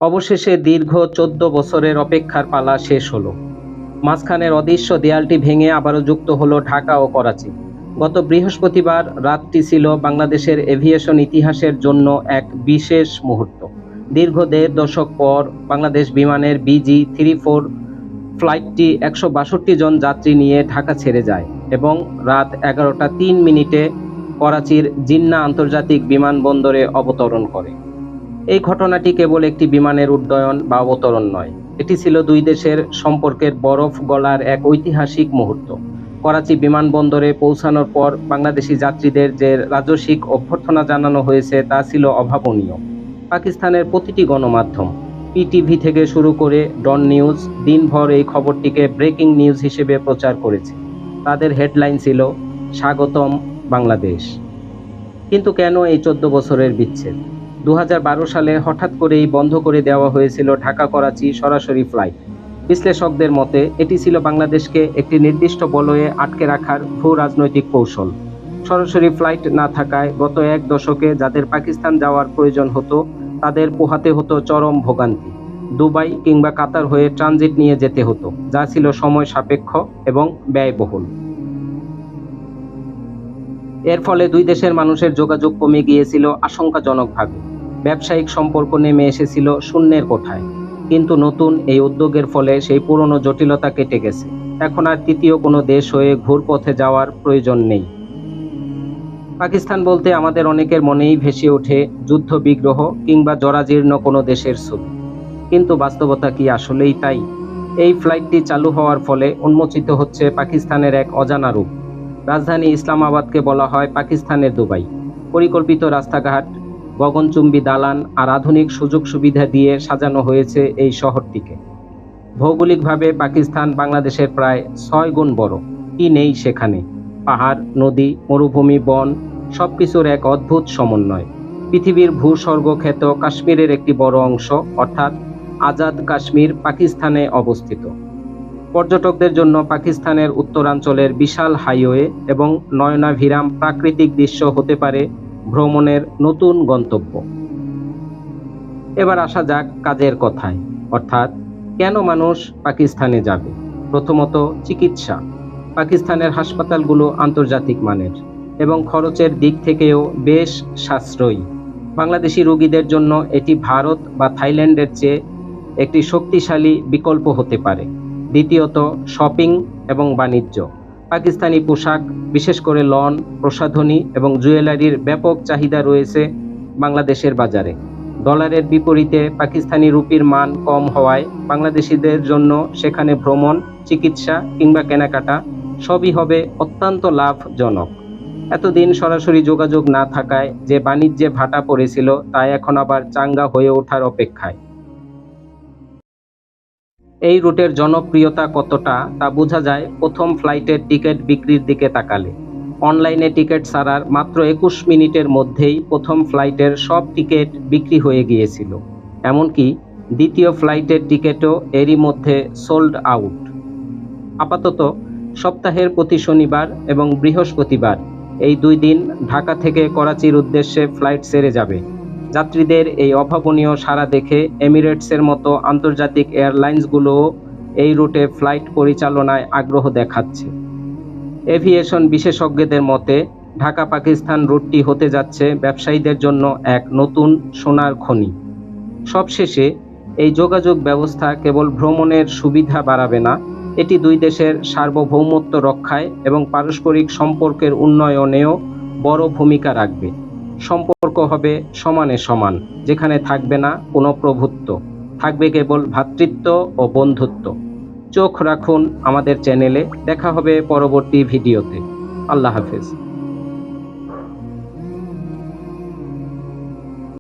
অবশেষে দীর্ঘ ১৪ বছরের অপেক্ষার পালা শেষ হলো। মাঝখানের অদৃশ্য দেয়ালটি ভেঙে আবারও যুক্ত হলো ঢাকা ও করাচি। গত বৃহস্পতিবার রাতটি ছিল বাংলাদেশের এভিয়েশন ইতিহাসের জন্য এক বিশেষ মুহূর্ত। দীর্ঘ ১.৫ দশক পর বাংলাদেশ বিমানের BG-34 ফ্লাইটটি ১৬২ জন যাত্রী নিয়ে ঢাকা ছেড়ে যায় এবং রাত ১১টা ৩ মিনিটে করাচির জিন্না আন্তর্জাতিক বিমানবন্দরে অবতরণ করে। এই ঘটনাটি কেবল একটি বিমানের উড্ডয়ন বা অবতরণ নয়, এটি ছিল দুই দেশের সম্পর্কের বরফ গলার এক ঐতিহাসিক মুহূর্ত। করাচি বিমানবন্দরে পৌঁছানোর পর বাংলাদেশি যাত্রীদের যে রাজসিক অভ্যর্থনা জানানো হয়েছে তা ছিল অভাবনীয়। পাকিস্তানের প্রতিটি গণমাধ্যম, PTV থেকে শুরু করে ডন নিউজ, দিনভর এই খবরটিকে ব্রেকিং নিউজ হিসেবে প্রচার করেছে। তাদের হেডলাইন ছিল স্বাগতম বাংলাদেশ। কিন্তু কেন এই ১৪ বছরের বিচ্ছেদ? ২০১২ সালে হঠাৎ করেই বন্ধ করে দেওয়া হয়েছিল ঢাকা করাচি সরাসরি ফ্লাইট। বিশ্লেষকদের মতে এটি ছিল বাংলাদেশকে একটি নির্দিষ্ট বলয়ে আটকে রাখার ভূ রাজনৈতিক কৌশল। সরাসরি ফ্লাইট না থাকায় গত এক দশকে যাদের পাকিস্তান যাওয়ার প্রয়োজন হতো তাদের পোহাতে হতো চরম ভোগান্তি। দুবাই কিংবা কাতার হয়ে ট্রানজিট নিয়ে যেতে হতো, যা ছিল সময় সাপেক্ষ এবং ব্যয়বহুল। এর ফলে দুই দেশের মানুষের যোগাযোগ কমে গিয়েছিল আশঙ্কাজনকভাবে। ব্যবসায়িক সম্পর্ক নেমে এসেছিল শূন্যের কোঠায়। কিন্তু নতুন এই উদ্যোগের ফলে সেই পুরনো জটিলতা কেটে গেছে। এখন আর তৃতীয় কোনো দেশ হয়ে ঘুরপথে যাওয়ার প্রয়োজন নেই। পাকিস্তান বলতে আমাদের অনেকের মনেই ভেসে ওঠে যুদ্ধ বিগ্রহ কিংবা জরাজীর্ণ কোনো দেশের ছবি। কিন্তু বাস্তবতা কি আসলেই তাই? এই ফ্লাইটটি চালু হওয়ার ফলে উন্মোচিত হচ্ছে পাকিস্তানের এক অজানা রূপ। রাজধানী ইসলামাবাদকে বলা হয় পাকিস্তানের দুবাই। পরিকল্পিত রাস্তাঘাট, গগনচুম্বী দালান আর আধুনিক সুযোগ সুবিধা দিয়ে সাজানো হয়েছে এই শহরটিকে। ভৌগোলিকভাবে পাকিস্তান বাংলাদেশের প্রায় ৬ গুণ বড়। কি নেই সেখানে? পাহাড়, নদী, মরুভূমি, বন, সবকিছুর এক অদ্ভুত সমন্বয়। পৃথিবীর ভূস্বর্গখ্যাত কাশ্মীরের একটি বড় অংশ অর্থাৎ আজাদ কাশ্মীর পাকিস্তানে অবস্থিত। পর্যটকদের জন্য পাকিস্তানের উত্তরাঞ্চলের বিশাল হাইওয়ে এবং নয়নাভিরাম প্রাকৃতিক দৃশ্য হতে পারে ভ্রমণের নতুন গন্তব্য। এবার আসা যাক কাজের কথায়, অর্থাৎ কেন মানুষ পাকিস্তানে যাবে। প্রথমত, চিকিৎসা। পাকিস্তানের হাসপাতালগুলো আন্তর্জাতিক মানের এবং খরচের দিক থেকেও বেশ সাশ্রয়ী। বাংলাদেশি রোগীদের জন্য এটি ভারত বা থাইল্যান্ডের চেয়ে একটি শক্তিশালী বিকল্প হতে পারে। দ্বিতীয়ত, শপিং এবং বাণিজ্য। পাকিস্তানি পোশাক, বিশেষ করে লন, প্রসাধনী এবং জুয়েলারির ব্যাপক চাহিদা রয়েছে বাংলাদেশের বাজারে। ডলারের বিপরীতে পাকিস্তানি রুপির মান কম হওয়ায় বাংলাদেশিদের জন্য সেখানে ভ্রমণ, চিকিৎসা কিংবা কেনাকাটা সবই হবে অত্যন্ত লাভজনক। এতদিন সরাসরি যোগাযোগ না থাকায় যে বাণিজ্যে ভাটা পড়েছিল তা এখন আবার চাঙ্গা হয়ে ওঠার অপেক্ষায়। এই রুটের জনপ্রিয়তা কতটা তা বোঝা যায় প্রথম ফ্লাইটের টিকিট বিক্রির দিকে তাকালে। অনলাইনে টিকিট ছাড়ার মাত্র ২১ মিনিটের মধ্যেই প্রথম ফ্লাইটের সব টিকিট বিক্রি হয়ে গিয়েছিল। এমনকি দ্বিতীয় ফ্লাইটের টিকিটও এরই মধ্যে সোল্ড আউট। আপাতত সপ্তাহের প্রতি শনিবার এবং বৃহস্পতিবার এই ২ দিন ঢাকা থেকে করাচির উদ্দেশ্যে ফ্লাইট ছেড়ে যাবে। যাত্রীদের এই অভাবনীয় সাড়া দেখে এমিরেটসের মতো আন্তর্জাতিক এয়ারলাইন্সগুলোও এই রুটে ফ্লাইট পরিচালনায় আগ্রহ দেখাচ্ছে। এভিয়েশন বিশেষজ্ঞদের মতে ঢাকা পাকিস্তান রুটটি হতে যাচ্ছে ব্যবসায়ীদের জন্য এক নতুন সোনার খনি। সবশেষে এই যোগাযোগ ব্যবস্থা কেবল ভ্রমণের সুবিধা বাড়াবে না, এটি দুই দেশের সার্বভৌমত্ব রক্ষায় এবং পারস্পরিক সম্পর্কের উন্নয়নেও বড় ভূমিকা রাখবে। সম্পর্ক হবে সমানে সমান, যেখানে থাকবে না কোনো প্রভুত্ব, থাকবে কেবল ভ্রাতৃত্ব ও বন্ধুত্ব। চোখ রাখুন আমাদের চ্যানেলে। দেখা হবে পরবর্তী ভিডিওতে। আল্লাহ হাফেজ।